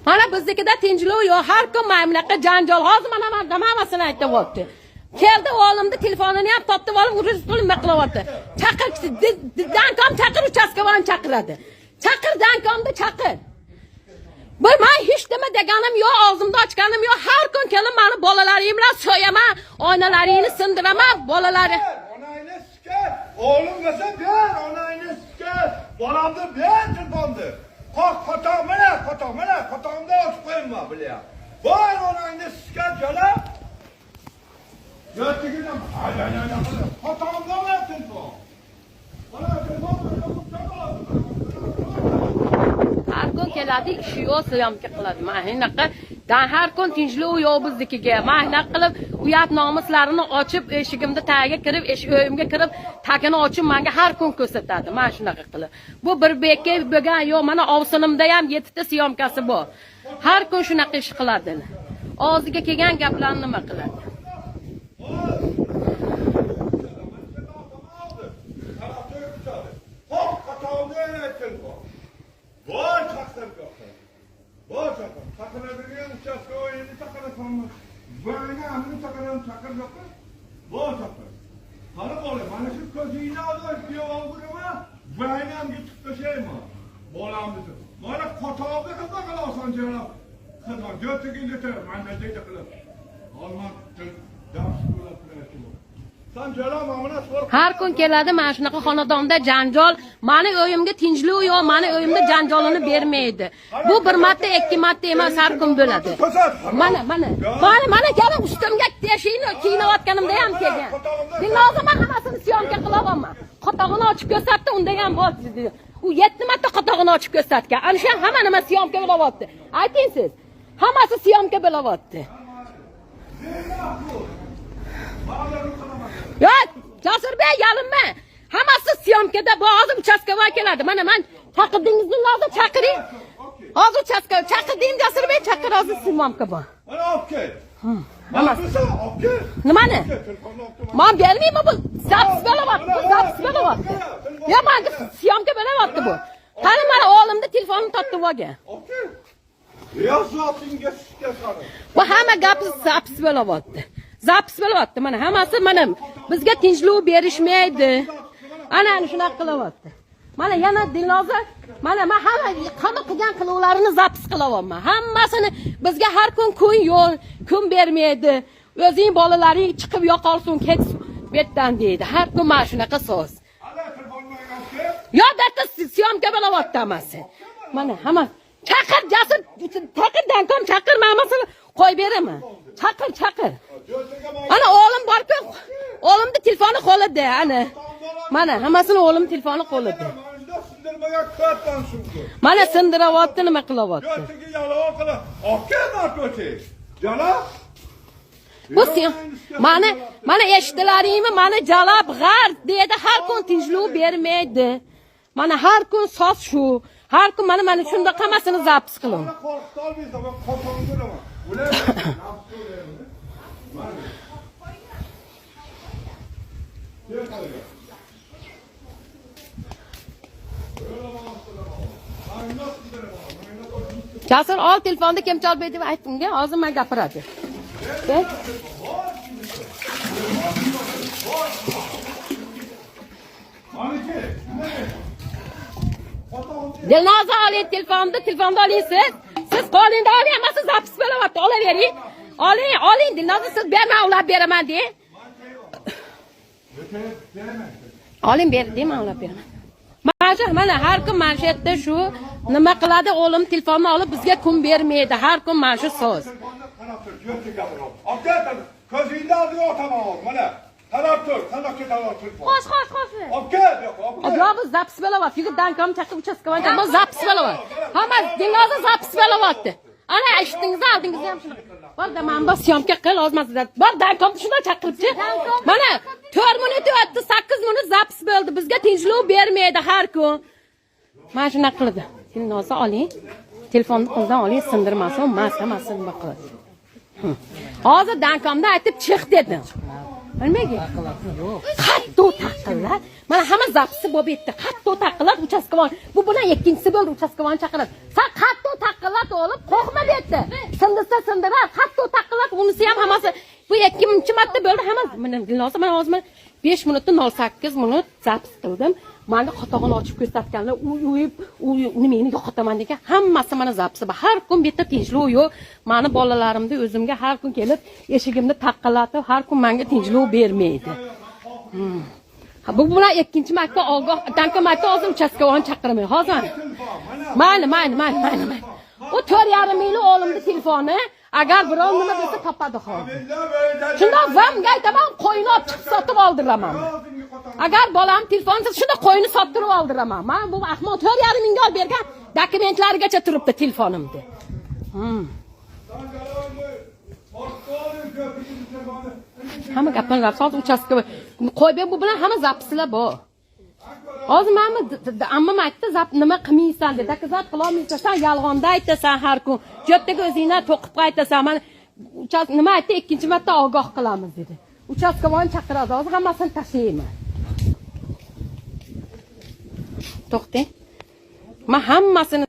Mana biznikida tinchlik yo'q, har kun mamlaqa janjal. Hozir mana hammasini aytyapti. Keldi o'g'limni telefonini ham topib olib, nima qilyapti? Chaqirchi, dankom chaqir, uchastkovani chaqiradi. Chaqir dankomni chaqir. Men hech nima deganim yo'q, og'zimni ochganim yo'q. Har kun kelib meni bolalarim bilan so'yaman, oynalaringni sindiraman, bolalari. Onangni sikar, o'g'lim desa ber, onangni sikar, bolamni ber, tilbonni. Qo'tomni ochib qo'yma, bilyap. Voy onangni sikar jala. Yo'qligini qo'tomni olib Har kun keladi, ishi yo'q, syomka qiladi. Men shunaqa har kun tinchlik yo'q biznikiga. Men shunaqa qilib, uyat nomuslarini ochib, eshigimda tagiga kirib, uyimga kirib, tagini ochib menga har kun ko'rsatadi. Men shunaqa qilib. Bu bir bekka bo'lgan yo'q, mana ovsinimda ham 7 ta syomkasi bor. Har kun shunaqa ish qiladi. Og'ziga kelgan gaplarni nima qiladi? Voy chaqir yo'qsa. Voy chaqir. Chaqiradigan uchastkavoyni chaqirasanmi? Voyga amni chaqir yo'qmi? Voy chaqir. Qani bola, mana shu ko'zingni olib kuyovog'irma, voyni ham yutib tashlayman. Bolamni. Mana qo'tovga qilib qalasan janob. Xizmat yo'qligini aytar, mana deydi qilib. Olmon dars qilib turadi. Har kun keladi mana shunaqa xonadonda janjal, meni uyimga tinchlik yo'q, meni uyimda janjolini bermaydi. Bu bir marta, ikki marta emas, har kun bo'ladi. Mana kelib ustimga teshikni kiyinayotganimda ham kelgan. Dilnozim hammasini syomka qilaman. Qotog'ini ochib ko'rsatdi, unda ham bor. U 7 marta qotog'ini ochib ko'rsatgan. Ana shu hamma nima syomka bo'layapti. Ayting siz. Hammasi syomka bo'layapti. Yo'q, Jasurbek yalinma. Hammasi syomkada, bu hozir uchastkavoy keladi. Mana men chaqirdingizni hozir chaqiring. Hozir uchastkavoy chaqirding, Jasurbek chaqir, hozir syomka bor. Mana okey. Hammasi. Okey. Nimani? Men bermayman, bu zapis bo'layapti. Ya menga syomka bo'layapti bu. Qani mana o'g'limni telefonini topib olgan. Okey. Yo'qotinga shikasani. Bu hamma gap zapis bo'layapti. Zapis bo'layapti. Mana hammasi mana bizga tinchlik berishmaydi. Ana shunaqa qilyapti. Mana yana Dilnoza, mana men hamma qilgan qilovlarini zapis qilyapman. Hammasini bizga har kun kun yo'q, kun bermaydi. O'zing bolalaring chiqib yo'qolsin, ketsin bu yerdan deydi. Har kun mana shunaqa so'z. Yo'q, data syomka bo'layapti hammasi. Mana hamma chaqir, Jasur, chaqir dankom chaqir, hammasini qo'yib beraman. Chaqir. Ana o'g'lim bor-ku, o'g'limni telefoni qo'lida, ana. Mana hammasini o'g'lim telefoni qo'lida. Mana sindiryapti, nima qilyapti? Bu mana eshitdilaringmi? Mana jalab g'ar deydi, har kun tinchlik bermaydi. Mana har kun so'z shu. Har kun mana shunda hammasini zapis qilaman. Jasur, ol telefonni kim chalmaydi deb aytdimga, hozir men gapiradi. Dilnoza, oling telefonni oling siz. Siz qo'lingda oling, hammasi zapis bo'layapti. Olavering. Oling Dilnoza, siz berma, ulab beraman de. Oling ber, deyman, ulab beraman. Mana har kun mana shu yerda shu nima qiladi, o'g'lim telefonni olib bizga kun bermaydi. Har kun mana shu so'z. Ko'zingni oldiga o'taman, mana. Qarab tur, qandoq ketayotir. Xo'sh. Okey. Yo'q, bu zapis bo'layapti. Yigit dankom chaqib uchastkavoy, bu zapis bo'layapti. Hamma Dilnoza zapis bo'layapti. Ana eshitdingiz, oldingiz ham shuni. Borda men bu syomka qil ozmasida. Bor dankomni shunday chaqiribchi. Mana 4 minut o'tdi, 8 minut zapis bo'ldi. Bizga tinchlik bermaydi har kun. Mana shuna qildi. Dilnoza oling. Telefonni qo'ldan oling, sindirmasin, hammasini nima qiladi. Hozir dankomda aytib chiq dedim. Nimaga? Qattiq taqillar. Mana hamma zapsi bo'lib ketdi. Qattiq taqillar uchastkavon. Bu bilan ikkinchisi bo'ldi uchastkavon chaqiradi. Sen qattiq taqillar olib qo'rqma bu yerda. Sindisa sindirar. Qattiq taqillar unisi ham hammasi. Bu ikkinchi marta bo'ldi hamma. Mana Dilnoza men hozir 5 minutda 08 minut zaps qildim. Menga qotog'ini ochib ko'rsatganlar, u nimani yo'qotaman degan, hammasi mana zapsi bor. Har kun bitta tinchlik yo'q. Meni bolalarimni o'zimga har kun kelib, eshigimni taqillatib, har kun menga tinchlik bermaydi. Bu bilan ikkinchi marta ogoh, danka marta hozir uchastkavon chaqiraman. Hozir. Mayli. U 4,5 ming o'g'limni telefoni, agar birov nima desa topadi hozir. Shundoq vamga aytaman, qo'yni olib chiqib sotib oldiraman. Agar bolam telefonda shunda qo'yni sottirib oldiraman. Men bu ahmoq 4,5 mingga olib bergan dokumentlarigacha turibdi telefonimda. Hamma gaplar soat uchastka qo'yib bu bilan hamma zapsizlar bor. Hozir men ammam aytdi, zap nima qilmaysan dedi. Zap qila olmaysan, sen yolg'onda aytasan har kun. Jo'tdagi o'zingni to'qib qaytasan. Men nima aytdi, ikkinchi marta ogoh qilamiz dedi. Uchastkavon chaqiradi. Hozir hammasini tashlayman. To'xtang. Men hammasini